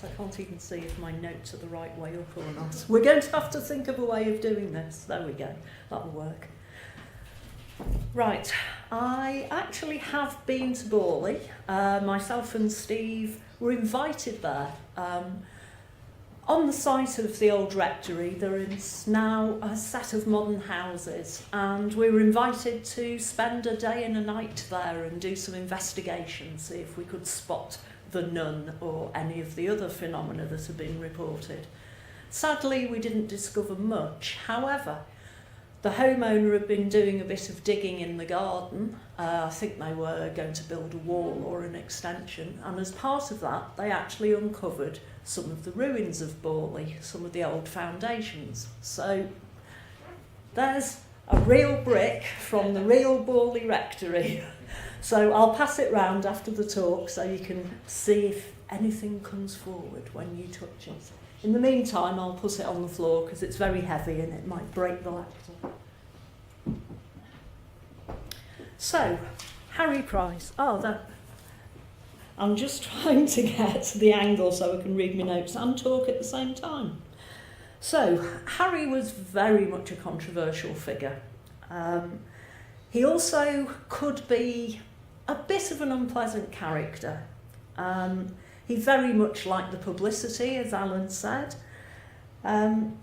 I can't even see if my notes are the right way up or not. We're going to have to think of a way of doing this. There we go. That'll work. Right, I actually have been to Borley. Myself and Steve were invited there. On the site of the old rectory, there is now a set of modern houses, and we were invited to spend a day and a night there and do some investigation, see if we could spot the nun or any of the other phenomena that have been reported. Sadly, we didn't discover much. However, the homeowner had been doing a bit of digging in the garden. I think they were going to build a wall or an extension, and as part of that, they actually uncovered some of the ruins of Borley, some of the old foundations. So there's a real brick from the real Borley Rectory. So I'll pass it round after the talk so you can see if anything comes forward when you touch it. In the meantime, I'll put it on the floor because it's very heavy and it might break the laptop. So, Harry Price. I'm just trying to get the angle so I can read my notes and talk at the same time. So, Harry was very much a controversial figure. He also could be a bit of an unpleasant character. He very much liked the publicity, as Alan said. And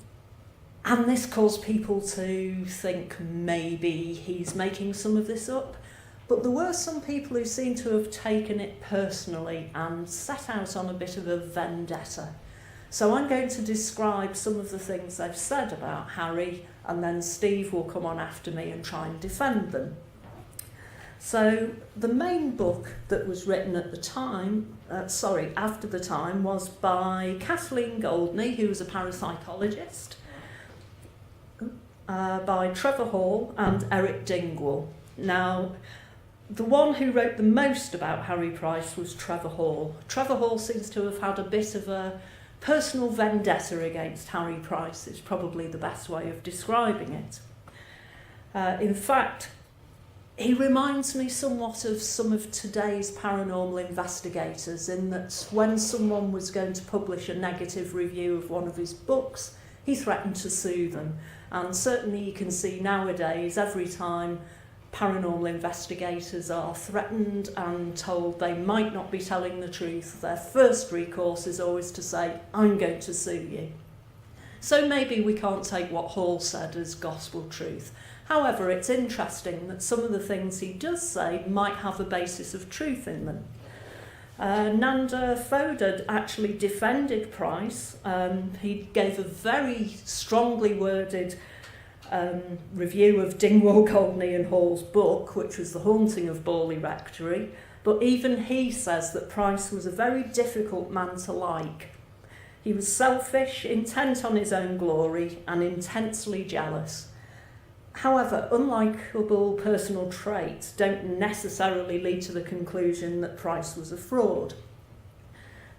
this caused people to think maybe he's making some of this up. But there were some people who seem to have taken it personally and set out on a bit of a vendetta. So I'm going to describe some of the things they've said about Harry, and then Steve will come on after me and try and defend them. So the main book that was written at the time, after the time, was by Kathleen Goldney, who was a parapsychologist, by Trevor Hall and Eric Dingwall. Now, the one who wrote the most about Harry Price was Trevor Hall. Trevor Hall seems to have had a bit of a personal vendetta against Harry Price, is probably the best way of describing it. In fact, he reminds me somewhat of some of today's paranormal investigators, in that when someone was going to publish a negative review of one of his books, he threatened to sue them. And certainly you can see nowadays, every time paranormal investigators are threatened and told they might not be telling the truth, their first recourse is always to say, I'm going to sue you. So maybe we can't take what Hall said as gospel truth. However, it's interesting that some of the things he does say might have a basis of truth in them. Nanda Fodor actually defended Price. He gave a very strongly worded review of Dingwall, Goldney and Hall's book, which was The Haunting of Borley Rectory, but even he says that Price was a very difficult man to like. He was selfish, intent on his own glory, and intensely jealous. However, unlikable personal traits don't necessarily lead to the conclusion that Price was a fraud.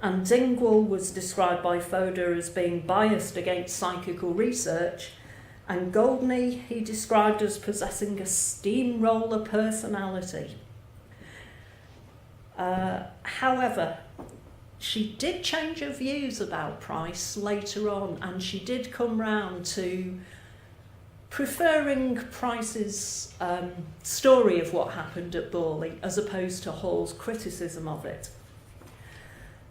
And Dingwall was described by Fodor as being biased against psychical research, and Goldney he described as possessing a steamroller personality. However, she did change her views about Price later on, and she did come round to preferring Price's story of what happened at Borley as opposed to Hall's criticism of it.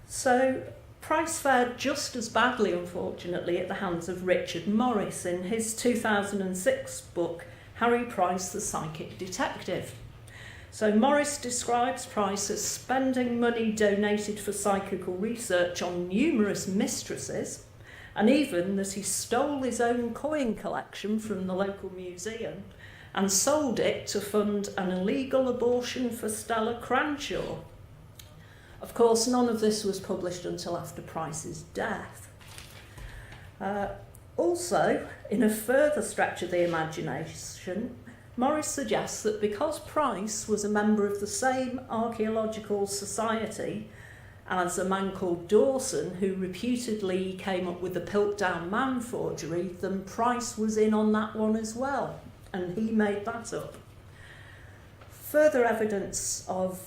So Price fared just as badly, unfortunately, at the hands of Richard Morris in his 2006 book, Harry Price, the Psychic Detective. So Morris describes Price as spending money donated for psychical research on numerous mistresses, and even that he stole his own coin collection from the local museum and sold it to fund an illegal abortion for Stella Cranshaw. Of course, none of this was published until after Price's death. Also, in a further stretch of the imagination, Morris suggests that because Price was a member of the same archaeological society as a man called Dawson, who reputedly came up with the Piltdown Man forgery, then Price was in on that one as well, and he made that up. Further evidence of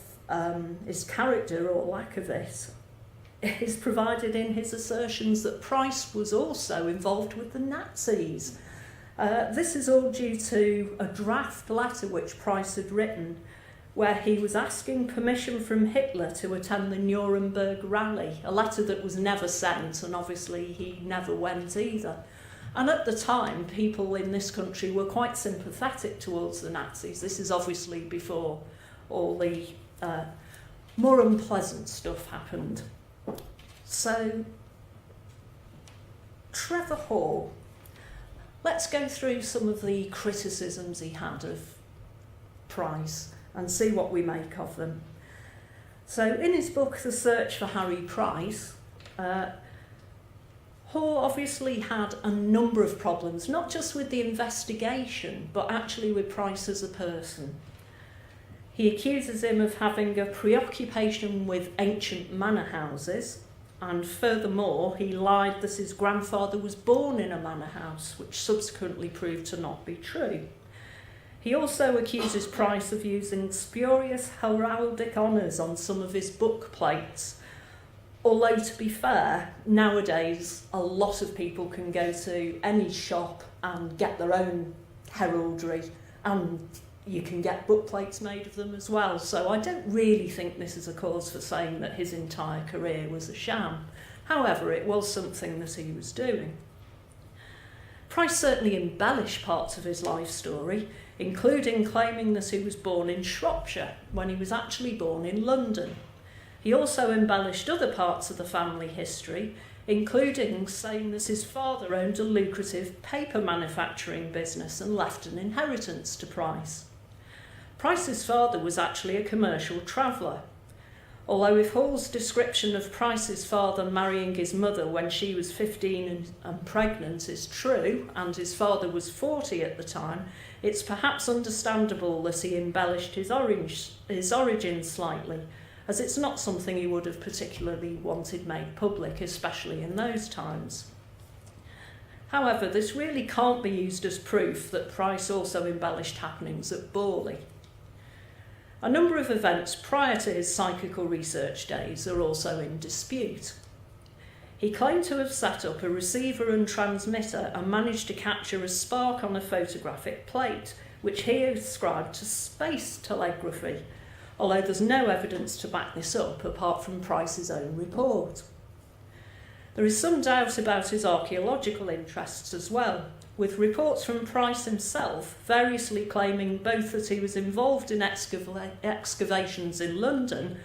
his character, or lack of it, is provided in his assertions that Price was also involved with the Nazis. This is all due to a draft letter which Price had written, where he was asking permission from Hitler to attend the Nuremberg rally, a letter that was never sent, and obviously he never went either. And at the time, people in this country were quite sympathetic towards the Nazis. This is obviously before all the more unpleasant stuff happened. So, Trevor Hall. Let's go through some of the criticisms he had of Price and see what we make of them. So in his book, The Search for Harry Price, Hall obviously had a number of problems, not just with the investigation, but actually with Price as a person. He accuses him of having a preoccupation with ancient manor houses, and furthermore, he lied that his grandfather was born in a manor house, which subsequently proved to not be true. He also accuses Price of using spurious heraldic honours on some of his book plates. Although, to be fair, nowadays a lot of people can go to any shop and get their own heraldry, and you can get book plates made of them as well. So I don't really think this is a cause for saying that his entire career was a sham. However, it was something that he was doing. Price certainly embellished parts of his life story, including claiming that he was born in Shropshire when he was actually born in London. He also embellished other parts of the family history, including saying that his father owned a lucrative paper manufacturing business and left an inheritance to Price. Price's father was actually a commercial traveller. Although if Hall's description of Price's father marrying his mother when she was 15 and pregnant is true, and his father was 40 at the time, it's perhaps understandable that he embellished his origins slightly, as it's not something he would have particularly wanted made public, especially in those times. However, this really can't be used as proof that Price also embellished happenings at Borley. A number of events prior to his psychical research days are also in dispute. He claimed to have set up a receiver and transmitter and managed to capture a spark on a photographic plate, which he ascribed to space telegraphy, although there's no evidence to back this up apart from Price's own report. There is some doubt about his archaeological interests as well, with reports from Price himself variously claiming both that he was involved in excavations in London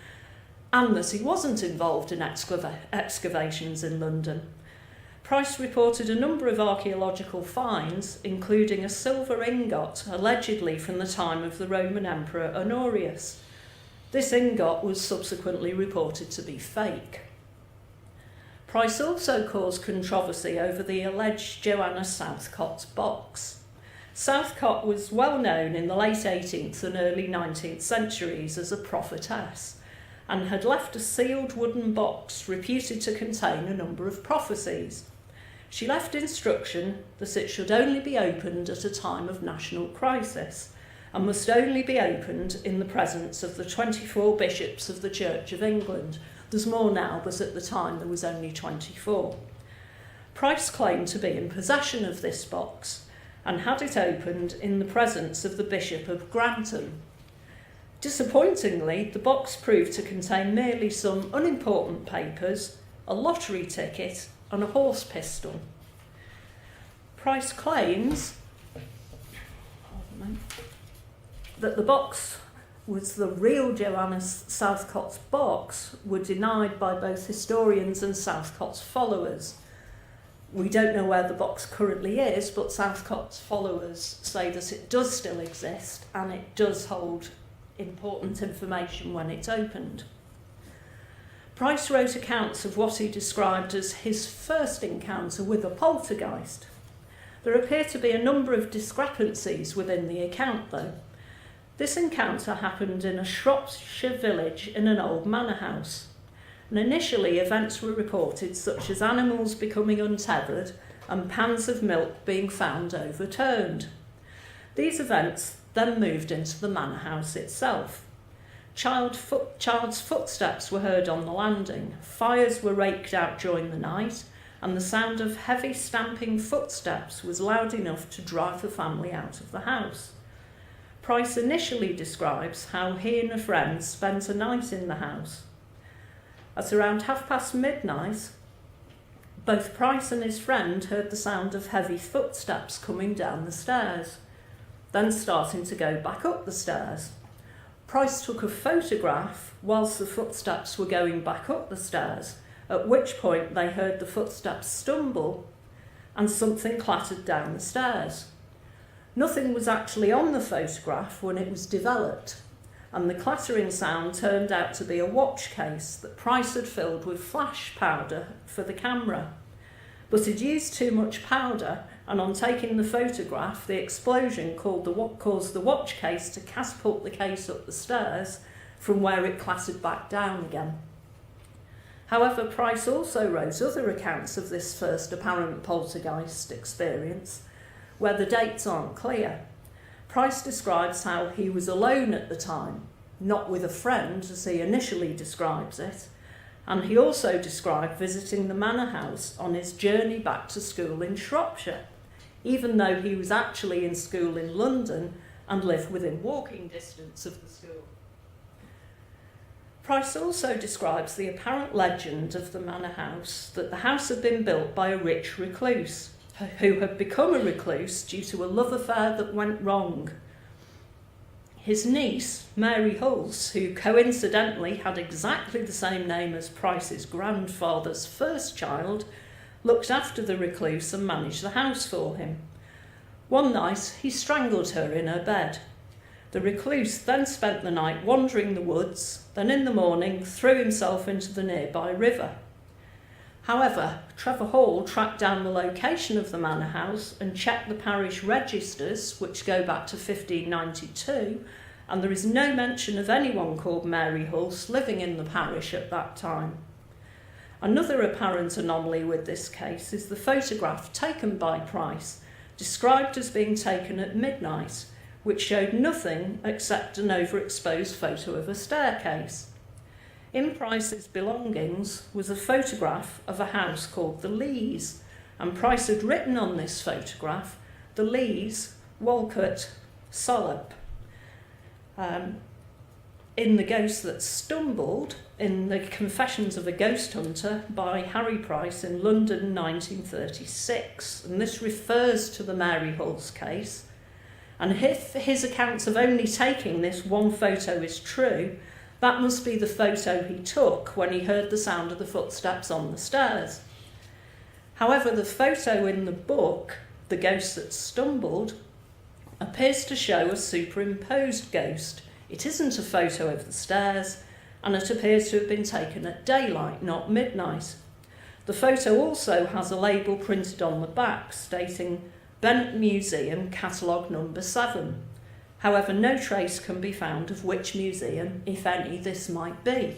and that he wasn't involved in excavations in London. Price reported a number of archaeological finds, including a silver ingot allegedly from the time of the Roman Emperor Honorius. This ingot was subsequently reported to be fake. Price also caused controversy over the alleged Joanna Southcott's box. Southcott was well known in the late 18th and early 19th centuries as a prophetess, and had left a sealed wooden box reputed to contain a number of prophecies. She left instruction that it should only be opened at a time of national crisis, and must only be opened in the presence of the 24 bishops of the Church of England. There's more now, but at the time there was only 24. Price claimed to be in possession of this box and had it opened in the presence of the Bishop of Grantham. Disappointingly, the box proved to contain merely some unimportant papers, a lottery ticket and a horse pistol. Price claims that the box was the real Joanna Southcott's box were denied by both historians and Southcott's followers. We don't know where the box currently is, but Southcott's followers say that it does still exist and it does hold important information when it's opened. Price wrote accounts of what he described as his first encounter with a poltergeist. There appear to be a number of discrepancies within the account, though. This encounter happened in a Shropshire village in an old manor house. And initially, events were reported such as animals becoming untethered and pans of milk being found overturned. These events then moved into the manor house itself. Child's footsteps were heard on the landing, fires were raked out during the night, and the sound of heavy stamping footsteps was loud enough to drive the family out of the house. Price initially describes how he and a friend spent a night in the house. At around midnight, both Price and his friend heard the sound of heavy footsteps coming down the stairs, then starting to go back up the stairs. Price took a photograph whilst the footsteps were going back up the stairs, at which point they heard the footsteps stumble and something clattered down the stairs. Nothing was actually on the photograph when it was developed, and the clattering sound turned out to be a watch case that Price had filled with flash powder for the camera. But he'd used too much powder, and on taking the photograph, the explosion caused the watch case to catapult the case up the stairs from where it clattered back down again. However, Price also wrote other accounts of this first apparent poltergeist experience, where the dates aren't clear. Price describes how he was alone at the time, not with a friend as he initially describes it, and he also described visiting the manor house on his journey back to school in Shropshire, even though he was actually in school in London and lived within walking distance of the school. Price also describes the apparent legend of the manor house that the house had been built by a rich recluse, who had become a recluse due to a love affair that went wrong. His niece, Mary Hulse, who coincidentally had exactly the same name as Price's grandfather's first child, looked after the recluse and managed the house for him. One night, he strangled her in her bed. The recluse then spent the night wandering the woods, then in the morning threw himself into the nearby river. However, Trevor Hall tracked down the location of the manor house and checked the parish registers, which go back to 1592, and there is no mention of anyone called Mary Hulse living in the parish at that time. Another apparent anomaly with this case is the photograph taken by Price, described as being taken at midnight, which showed nothing except an overexposed photo of a staircase. In Price's belongings was a photograph of a house called the Lees, and Price had written on this photograph, the Lees, Walcott, Solop. In The Ghost That Stumbled, in The Confessions of a Ghost Hunter by Harry Price in London 1936, and this refers to the Mary Hulse case. And if his accounts of only taking this one photo is true, that must be the photo he took when he heard the sound of the footsteps on the stairs. However, the photo in the book, The Ghost That Stumbled, appears to show a superimposed ghost. It isn't a photo of the stairs, and it appears to have been taken at daylight, not midnight. The photo also has a label printed on the back stating Bennett Museum, catalogue number 7. However, no trace can be found of which museum, if any, this might be.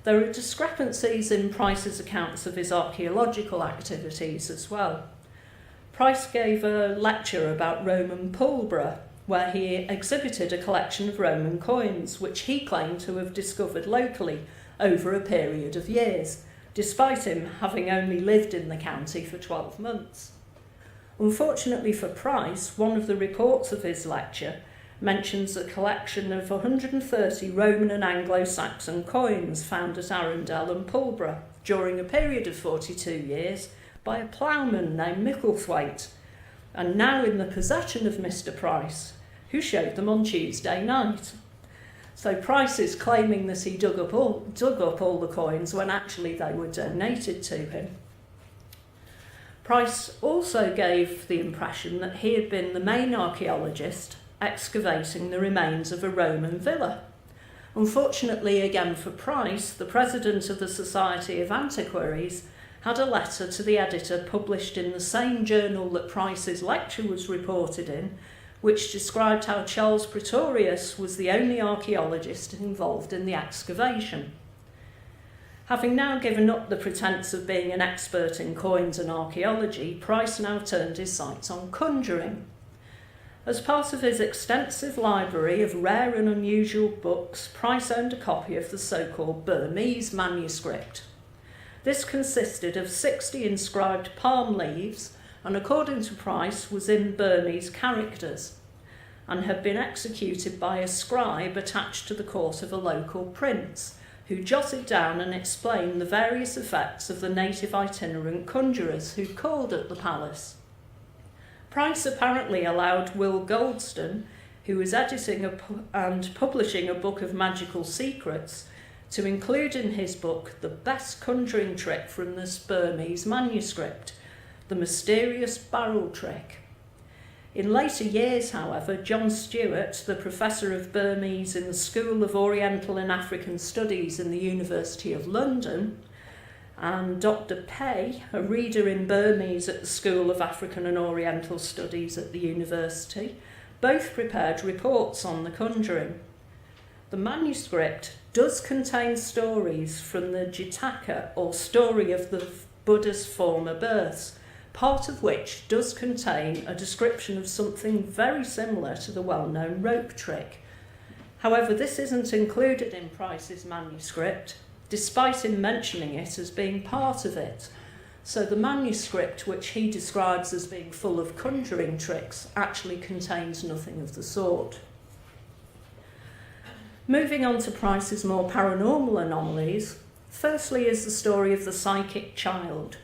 There are discrepancies in Price's accounts of his archaeological activities as well. Price gave a lecture about Roman pulbra, where he exhibited a collection of Roman coins, which he claimed to have discovered locally over a period of years, despite him having only lived in the county for 12 months. Unfortunately for Price, one of the reports of his lecture mentions a collection of 130 Roman and Anglo-Saxon coins found at Arundel and Pulborough during a period of 42 years by a ploughman named Micklethwaite, and now in the possession of Mr. Price, who showed them on Tuesday night. So Price is claiming that he dug up all the coins when actually they were donated to him. Price also gave the impression that he had been the main archaeologist excavating the remains of a Roman villa. Unfortunately, again for Price, the president of the Society of Antiquaries had a letter to the editor published in the same journal that Price's lecture was reported in, which described how Charles Pretorius was the only archaeologist involved in the excavation. Having now given up the pretence of being an expert in coins and archaeology, Price now turned his sights on conjuring. As part of his extensive library of rare and unusual books, Price owned a copy of the so-called Burmese manuscript. This consisted of 60 inscribed palm leaves and, according to Price, was in Burmese characters and had been executed by a scribe attached to the court of a local prince, who jotted down and explained the various effects of the native itinerant conjurers who called at the palace. Price apparently allowed Will Goldston, who was editing and publishing a book of magical secrets, to include in his book the best conjuring trick from this Burmese manuscript, the mysterious barrel trick. In later years, however, John Stewart, the professor of Burmese in the School of Oriental and African Studies in the University of London, and Dr. Pei, a reader in Burmese at the School of African and Oriental Studies at the university, both prepared reports on the conjuring. The manuscript does contain stories from the Jataka, or story of the Buddha's former births, part of which does contain a description of something very similar to the well-known rope trick. However, this isn't included in Price's manuscript, despite him mentioning it as being part of it. So the manuscript, which he describes as being full of conjuring tricks, actually contains nothing of the sort. Moving on to Price's more paranormal anomalies, firstly is the story of the psychic child.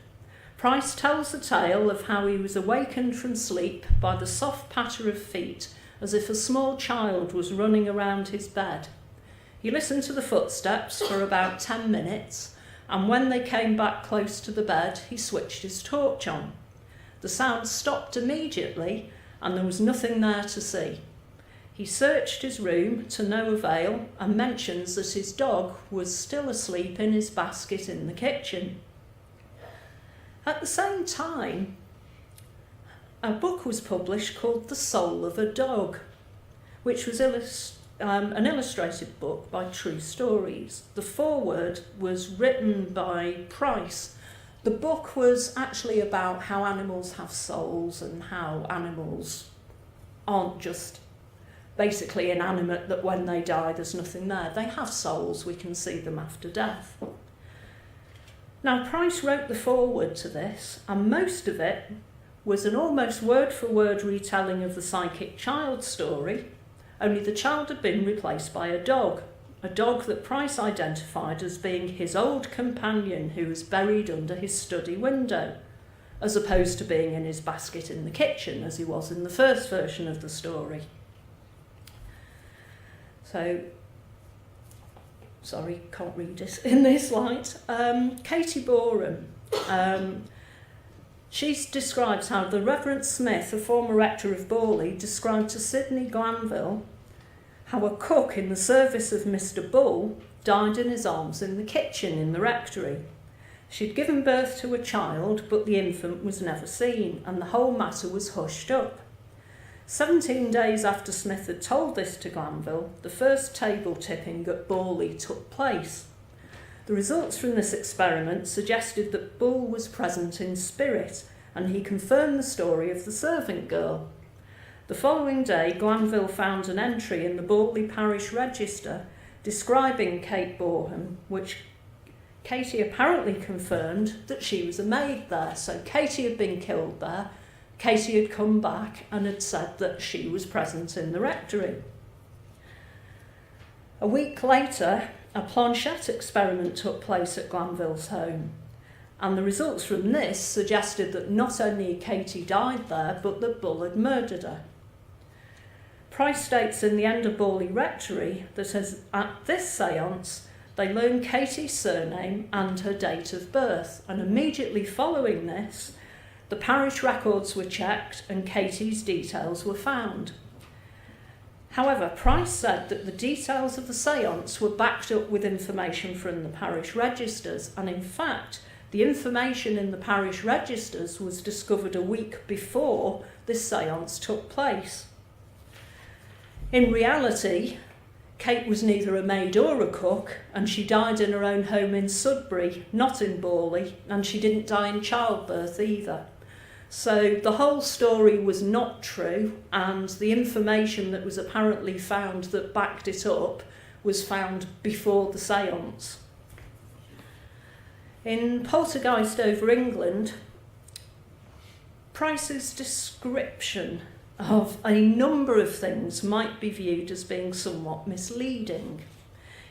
Price tells the tale of how he was awakened from sleep by the soft patter of feet, as if a small child was running around his bed. He listened to the footsteps for about 10 minutes, and when they came back close to the bed, he switched his torch on. The sound stopped immediately, and there was nothing there to see. He searched his room to no avail and mentions that his dog was still asleep in his basket in the kitchen. At the same time, a book was published called The Soul of a Dog, which was an illustrated book by True Stories. The foreword was written by Price. The book was actually about how animals have souls and how animals aren't just basically inanimate, that when they die there's nothing there. They have souls, we can see them after death. Now, Price wrote the foreword to this, and most of it was an almost word-for-word retelling of the psychic child story, only the child had been replaced by a dog that Price identified as being his old companion who was buried under his study window, as opposed to being in his basket in the kitchen, as he was in the first version of the story. So, sorry, can't read it in this light. Katie Boreham, she describes how the Reverend Smith, a former rector of Borley, described to Sidney Glanville how a cook in the service of Mr. Bull died in his arms in the kitchen in the rectory. She'd given birth to a child, but the infant was never seen, and the whole matter was hushed up. 17 days after Smith had told this to Glanville, the first table tipping at Borley took place. The results from this experiment suggested that Bull was present in spirit, and he confirmed the story of the servant girl. The following day, Glanville found an entry in the Borley parish register describing Kate Boreham, which Katie apparently confirmed that she was a maid there. So Katie had been killed there. Katie had come back and had said that she was present in the rectory. A week later, a planchette experiment took place at Glanville's home, and the results from this suggested that not only Katie died there, but that Bull had murdered her. Price states in the end of Borley Rectory that at this séance, they learned Katie's surname and her date of birth, and immediately following this, the parish records were checked and Katie's details were found. However, Price said that the details of the séance were backed up with information from the parish registers, and in fact, the information in the parish registers was discovered a week before this séance took place. In reality, Kate was neither a maid or a cook, and she died in her own home in Sudbury, not in Borley, and she didn't die in childbirth either. So the whole story was not true, and the information that was apparently found that backed it up was found before the séance. In Poltergeist Over England, Price's description of a number of things might be viewed as being somewhat misleading.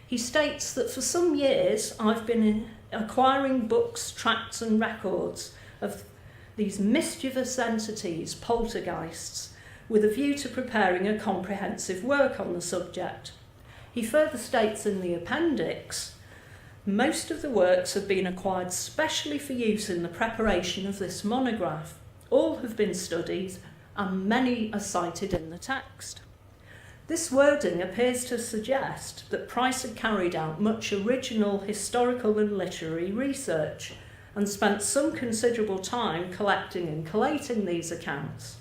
He states that for some years I've been acquiring books, tracts and records of these mischievous entities, poltergeists, with a view to preparing a comprehensive work on the subject. He further states in the appendix, most of the works have been acquired specially for use in the preparation of this monograph. All have been studied and many are cited in the text. This wording appears to suggest that Price had carried out much original historical and literary research and spent some considerable time collecting and collating these accounts.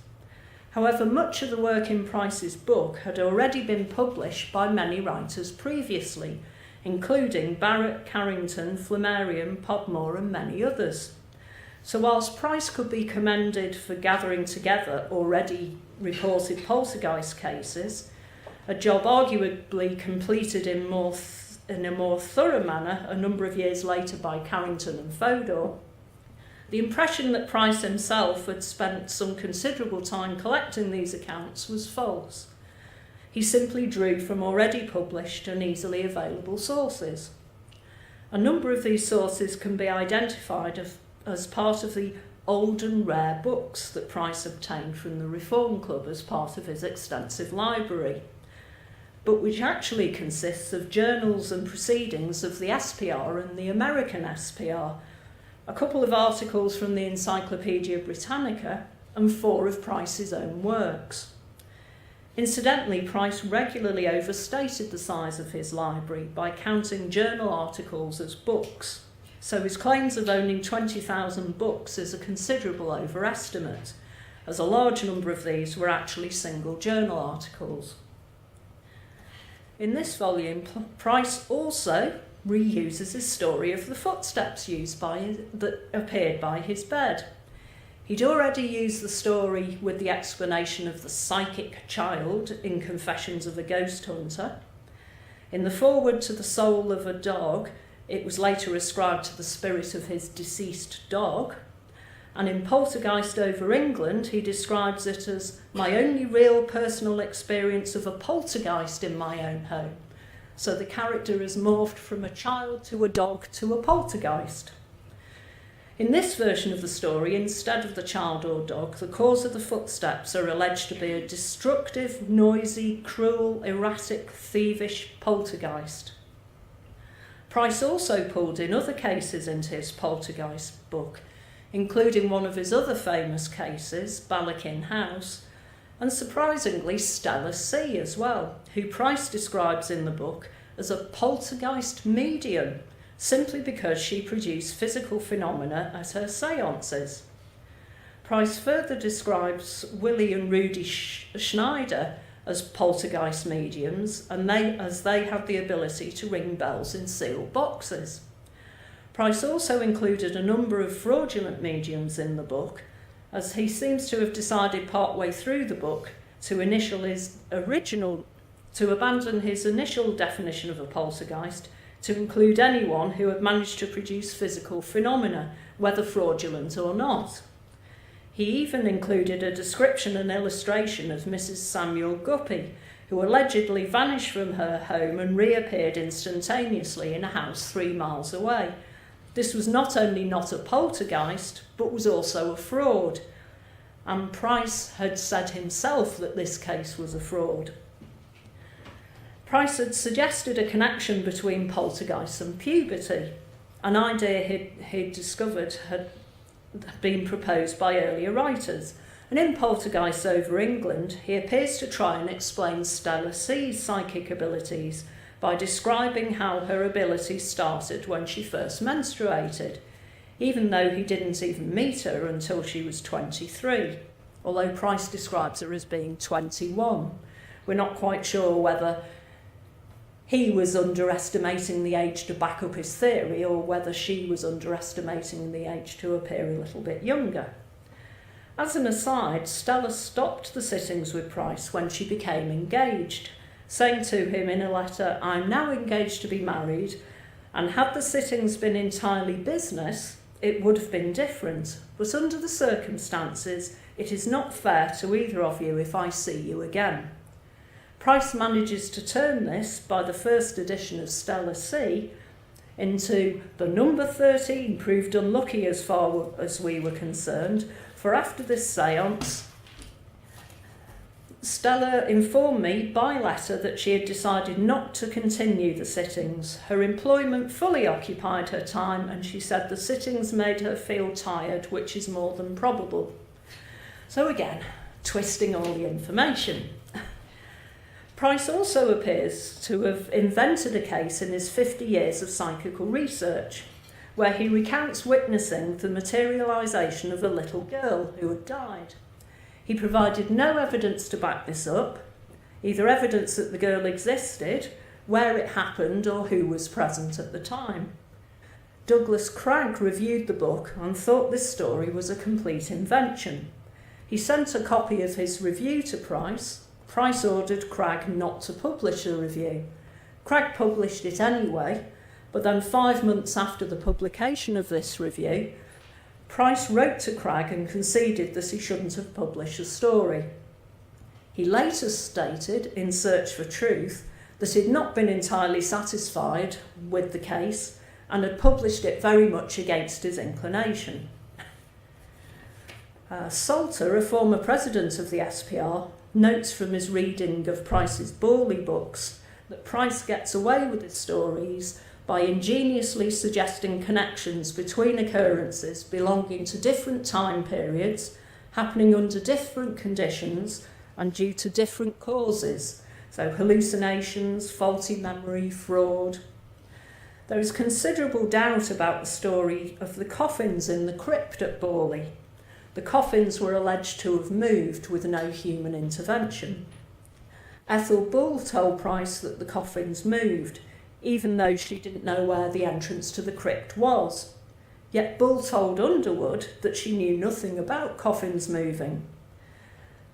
However, much of the work in Price's book had already been published by many writers previously, including Barrett, Carrington, Flammarion, Podmore and many others. So whilst Price could be commended for gathering together already reported poltergeist cases, a job arguably completed in a more thorough manner a number of years later by Carrington and Fodor, the impression that Price himself had spent some considerable time collecting these accounts was false. He simply drew from already published and easily available sources. A number of these sources can be identified as part of the old and rare books that Price obtained from the Reform Club as part of his extensive library, but which actually consists of journals and proceedings of the SPR and the American SPR, a couple of articles from the Encyclopaedia Britannica, and 4 of Price's own works. Incidentally, Price regularly overstated the size of his library by counting journal articles as books, so his claims of owning 20,000 books is a considerable overestimate, as a large number of these were actually single journal articles. In this volume, Price also reuses his story of the footsteps that appeared by his bed. He'd already used the story with the explanation of the psychic child in Confessions of a Ghost Hunter. In the foreword to The Soul of a Dog, it was later ascribed to the spirit of his deceased dog. And in Poltergeist Over England, he describes it as my only real personal experience of a poltergeist in my own home. So the character has morphed from a child to a dog to a poltergeist. In this version of the story, instead of the child or dog, the cause of the footsteps are alleged to be a destructive, noisy, cruel, erratic, thievish poltergeist. Price also pulled in other cases into his poltergeist book, including one of his other famous cases, Balakin House, and surprisingly Stella C as well, who Price describes in the book as a poltergeist medium, simply because she produced physical phenomena at her séances. Price further describes Willie and Rudy Schneider as poltergeist mediums, and they have the ability to ring bells in sealed boxes. Price also included a number of fraudulent mediums in the book, as he seems to have decided partway through the book to abandon his initial definition of a poltergeist to include anyone who had managed to produce physical phenomena, whether fraudulent or not. He even included a description and illustration of Mrs. Samuel Guppy, who allegedly vanished from her home and reappeared instantaneously in a house 3 miles away. This was not only not a poltergeist, but was also a fraud. And Price had said himself that this case was a fraud. Price had suggested a connection between poltergeists and puberty, an idea he'd discovered had been proposed by earlier writers. And in Poltergeist Over England, he appears to try and explain Stella C's psychic abilities by describing how her abilities started when she first menstruated, even though he didn't even meet her until she was 23, although Price describes her as being 21. We're not quite sure whether he was underestimating the age to back up his theory or whether she was underestimating the age to appear a little bit younger. As an aside, Stella stopped the sittings with Price when she became engaged, saying to him in a letter, "I'm now engaged to be married, and had the sittings been entirely business, it would have been different. But under the circumstances, it is not fair to either of you if I see you again." Price manages to turn this, by the first edition of Stella C, into "the number 13 proved unlucky as far as we were concerned, for after this séance, Stella informed me by letter that she had decided not to continue the sittings. Her employment fully occupied her time, and she said the sittings made her feel tired, which is more than probable." So again, twisting all the information. Price also appears to have invented a case in his 50 years of psychical research, where he recounts witnessing the materialisation of a little girl who had died. He provided no evidence to back this up, either evidence that the girl existed, where it happened, or who was present at the time. Douglas Cragg reviewed the book and thought this story was a complete invention. He sent a copy of his review to Price. Price ordered Cragg not to publish the review. Cragg published it anyway, but then 5 months after the publication of this review, Price wrote to Cragg and conceded that he shouldn't have published the story. He later stated, in Search for Truth, that he'd not been entirely satisfied with the case and had published it very much against his inclination. Salter, a former president of the SPR, notes from his reading of Price's Borley books that Price gets away with his stories by ingeniously suggesting connections between occurrences belonging to different time periods, happening under different conditions and due to different causes, so hallucinations, faulty memory, fraud. There is considerable doubt about the story of the coffins in the crypt at Borley. The coffins were alleged to have moved with no human intervention. Ethel Bull told Price that the coffins moved, even though she didn't know where the entrance to the crypt was. Yet Bull told Underwood that she knew nothing about coffins moving.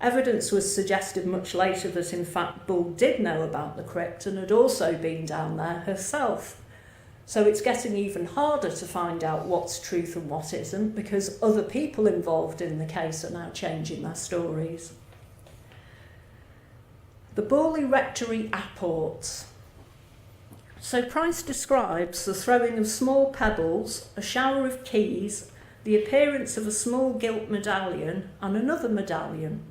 Evidence was suggested much later that in fact Bull did know about the crypt and had also been down there herself. So it's getting even harder to find out what's truth and what isn't, because other people involved in the case are now changing their stories. The Borley Rectory apports. So Price describes the throwing of small pebbles, a shower of keys, the appearance of a small gilt medallion and another medallion.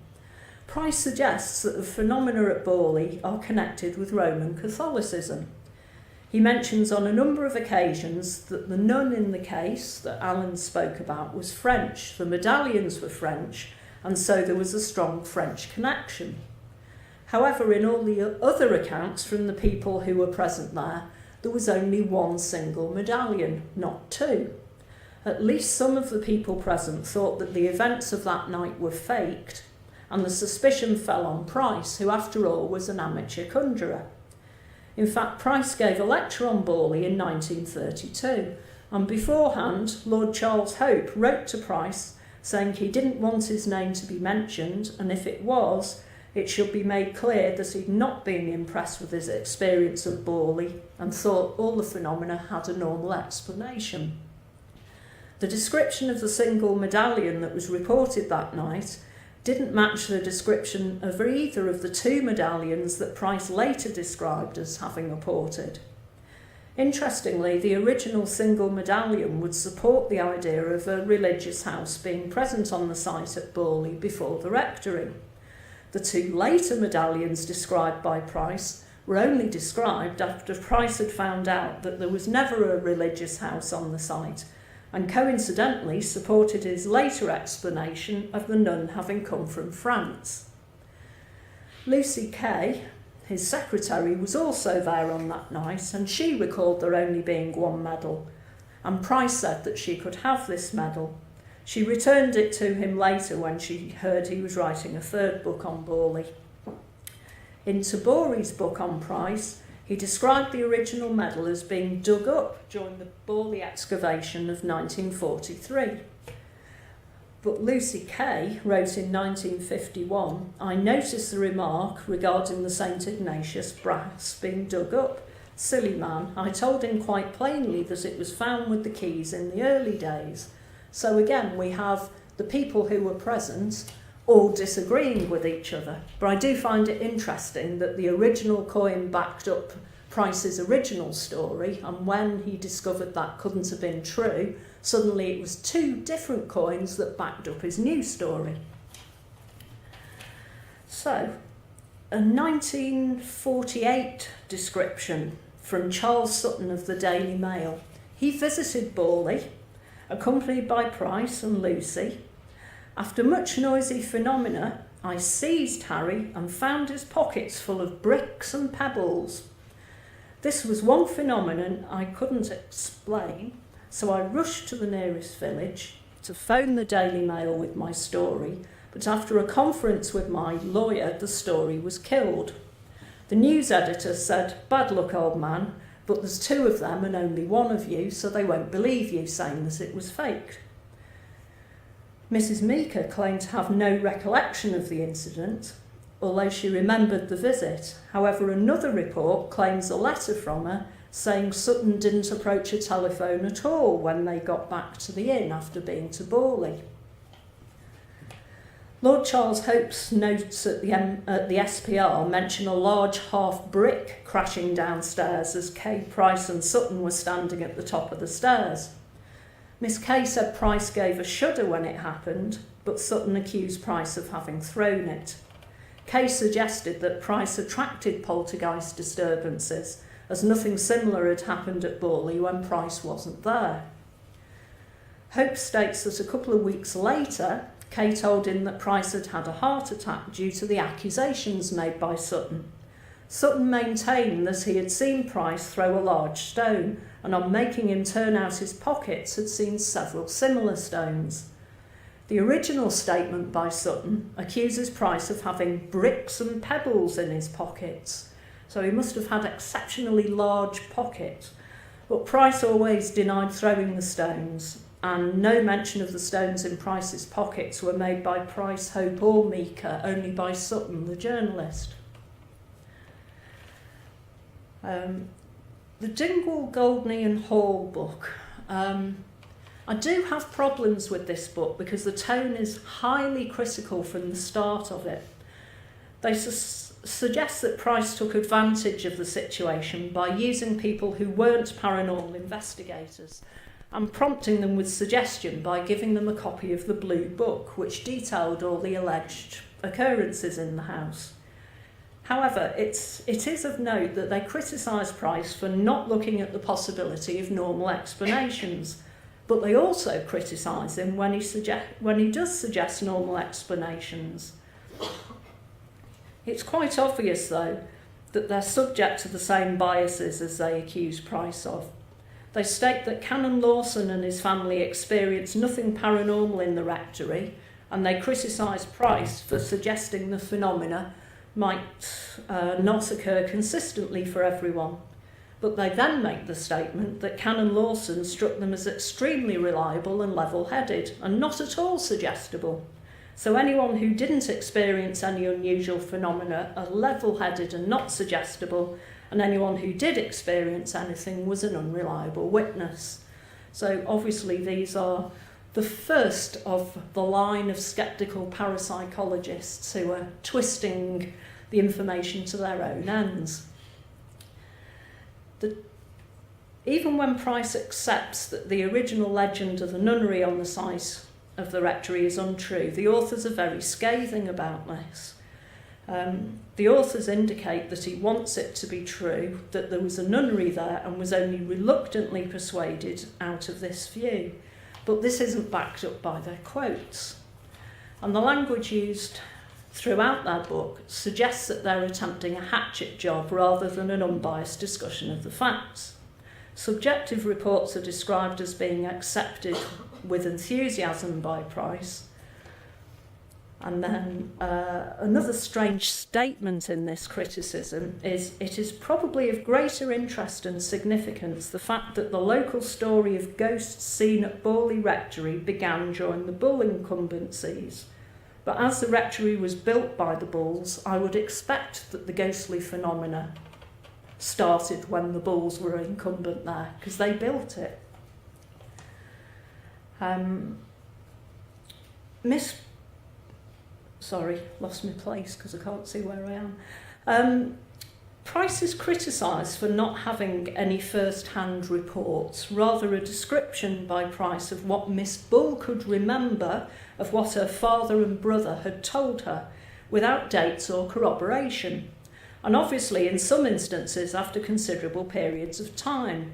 Price suggests that the phenomena at Borley are connected with Roman Catholicism. He mentions on a number of occasions that the nun in the case that Alan spoke about was French, the medallions were French, and so there was a strong French connection. However, in all the other accounts from the people who were present there was only one single medallion, not two. At least some of the people present thought that the events of that night were faked, and the suspicion fell on Price, who after all was an amateur conjurer. In fact, Price gave a lecture on Borley in 1932, and beforehand Lord Charles Hope wrote to Price saying he didn't want his name to be mentioned, and if it was, it should be made clear that he'd not been impressed with his experience of Borley and thought all the phenomena had a normal explanation. The description of the single medallion that was reported that night didn't match the description of either of the two medallions that Price later described as having apported. Interestingly, the original single medallion would support the idea of a religious house being present on the site at Borley before the rectory. The two later medallions described by Price were only described after Price had found out that there was never a religious house on the site, and coincidentally supported his later explanation of the nun having come from France. Lucy Kay, his secretary, was also there on that night, and she recalled there only being one medal, and Price said that she could have this medal. She returned it to him later when she heard he was writing a third book on Borley. In Tabori's book on Price, he described the original medal as being dug up during the Borley excavation of 1943. But Lucy Kay wrote in 1951, "I noticed the remark regarding the St Ignatius brass being dug up. Silly man, I told him quite plainly that it was found with the keys in the early days." So again, we have the people who were present all disagreeing with each other. But I do find it interesting that the original coin backed up Price's original story, and when he discovered that couldn't have been true, suddenly it was two different coins that backed up his new story. So, a 1948 description from Charles Sutton of the Daily Mail. He visited Borley, accompanied by Price and Lucy. "After much noisy phenomena, I seized Harry and found his pockets full of bricks and pebbles. This was one phenomenon I couldn't explain, so I rushed to the nearest village to phone the Daily Mail with my story, but after a conference with my lawyer, the story was killed. The news editor said, 'Bad luck, old man, but there's two of them and only one of you, so they won't believe you saying that it was faked.' Mrs. Meeker claimed to have no recollection of the incident, although she remembered the visit. However, another report claims a letter from her saying Sutton didn't approach a telephone at all when they got back to the inn after being to Borley. Lord Charles Hope's notes at the SPR mention a large half-brick crashing downstairs as Kay, Price and Sutton were standing at the top of the stairs. Miss Kay said Price gave a shudder when it happened, but Sutton accused Price of having thrown it. Kay suggested that Price attracted poltergeist disturbances, as nothing similar had happened at Borley when Price wasn't there. Hope states that a couple of weeks later, Kay told him that Price had had a heart attack due to the accusations made by Sutton. Sutton maintained that he had seen Price throw a large stone, and on making him turn out his pockets had seen several similar stones. The original statement by Sutton accuses Price of having bricks and pebbles in his pockets, so he must have had exceptionally large pockets. But Price always denied throwing the stones, and no mention of the stones in Price's pockets were made by Price, Hope or Meeker, only by Sutton, the journalist. The Dingwall, Goldney and Hall book. I do have problems with this book because the tone is highly critical from the start of it. They suggest that Price took advantage of the situation by using people who weren't paranormal investigators and prompting them with suggestion by giving them a copy of the Blue Book, which detailed all the alleged occurrences in the house. However, it is of note that they criticise Price for not looking at the possibility of normal explanations, but they also criticise him when he does suggest normal explanations. It's quite obvious, though, that they're subject to the same biases as they accuse Price of. They state that Canon Lawson and his family experienced nothing paranormal in the Rectory, and they criticise Price for suggesting the phenomena might not occur consistently for everyone. But they then make the statement that Canon Lawson struck them as extremely reliable and level-headed, and not at all suggestible. So anyone who didn't experience any unusual phenomena are level-headed and not suggestible, and anyone who did experience anything was an unreliable witness. So obviously these are the first of the line of sceptical parapsychologists who are twisting the information to their own ends. Even when Price accepts that the original legend of the nunnery on the site of the Rectory is untrue, the authors are very scathing about this. The authors indicate that he wants it to be true, that there was a nunnery there and was only reluctantly persuaded out of this view. But this isn't backed up by their quotes. And the language used throughout their book suggests that they're attempting a hatchet job rather than an unbiased discussion of the facts. Subjective reports are described as being accepted with enthusiasm by Price, And then another strange statement in this criticism is, it is probably of greater interest and significance the fact that the local story of ghosts seen at Borley Rectory began during the Bull incumbencies. But as the rectory was built by the Bulls, I would expect that the ghostly phenomena started when the Bulls were incumbent there, because they built it. Sorry, lost my place because I can't see where I am. Price is criticised for not having any first-hand reports, rather a description by Price of what Miss Bull could remember of what her father and brother had told her, without dates or corroboration, and obviously in some instances after considerable periods of time.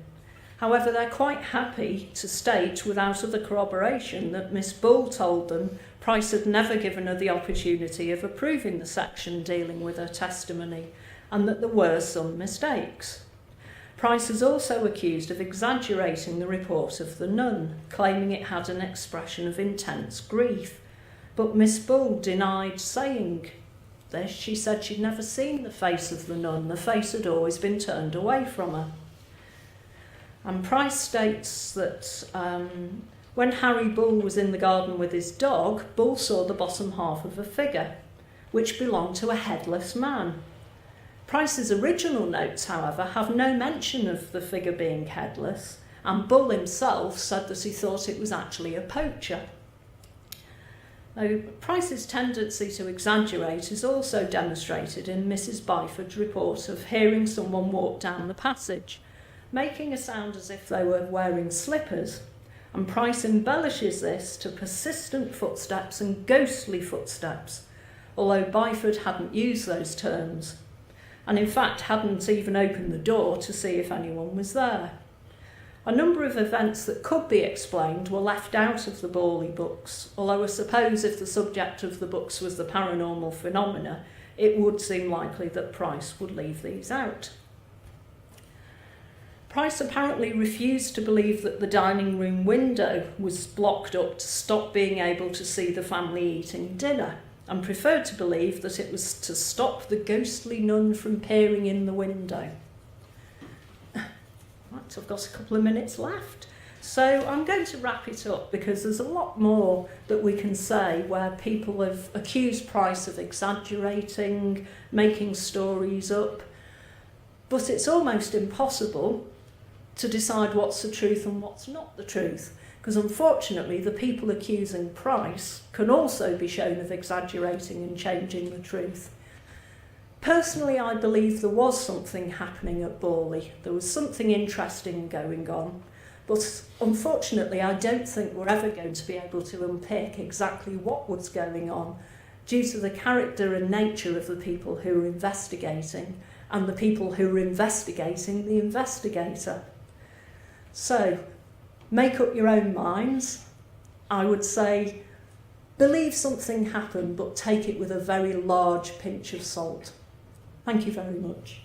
However, they're quite happy to state, without other corroboration, that Miss Bull told them Price had never given her the opportunity of approving the section dealing with her testimony, and that there were some mistakes. Price is also accused of exaggerating the report of the nun, claiming it had an expression of intense grief. But Miss Bull denied saying this. She said she'd never seen the face of the nun. The face had always been turned away from her. And Price states that when Harry Bull was in the garden with his dog, Bull saw the bottom half of a figure, which belonged to a headless man. Price's original notes, however, have no mention of the figure being headless, and Bull himself said that he thought it was actually a poacher. Now, Price's tendency to exaggerate is also demonstrated in Mrs. Byford's report of hearing someone walk down the passage, making a sound as if they were wearing slippers, and Price embellishes this to persistent footsteps and ghostly footsteps, although Byford hadn't used those terms, and in fact hadn't even opened the door to see if anyone was there. A number of events that could be explained were left out of the Borley books, although I suppose if the subject of the books was the paranormal phenomena, it would seem likely that Price would leave these out. Price apparently refused to believe that the dining room window was blocked up to stop being able to see the family eating dinner, and preferred to believe that it was to stop the ghostly nun from peering in the window. Right, I've got a couple of minutes left. So I'm going to wrap it up because there's a lot more that we can say where people have accused Price of exaggerating, making stories up, but it's almost impossible to decide what's the truth and what's not the truth. Because unfortunately, the people accusing Price can also be shown of exaggerating and changing the truth. Personally, I believe there was something happening at Borley. There was something interesting going on. But unfortunately, I don't think we're ever going to be able to unpick exactly what was going on due to the character and nature of the people who were investigating and the people who were investigating the investigator. So, make up your own minds. I would say, believe something happened, but take it with a very large pinch of salt. Thank you very much.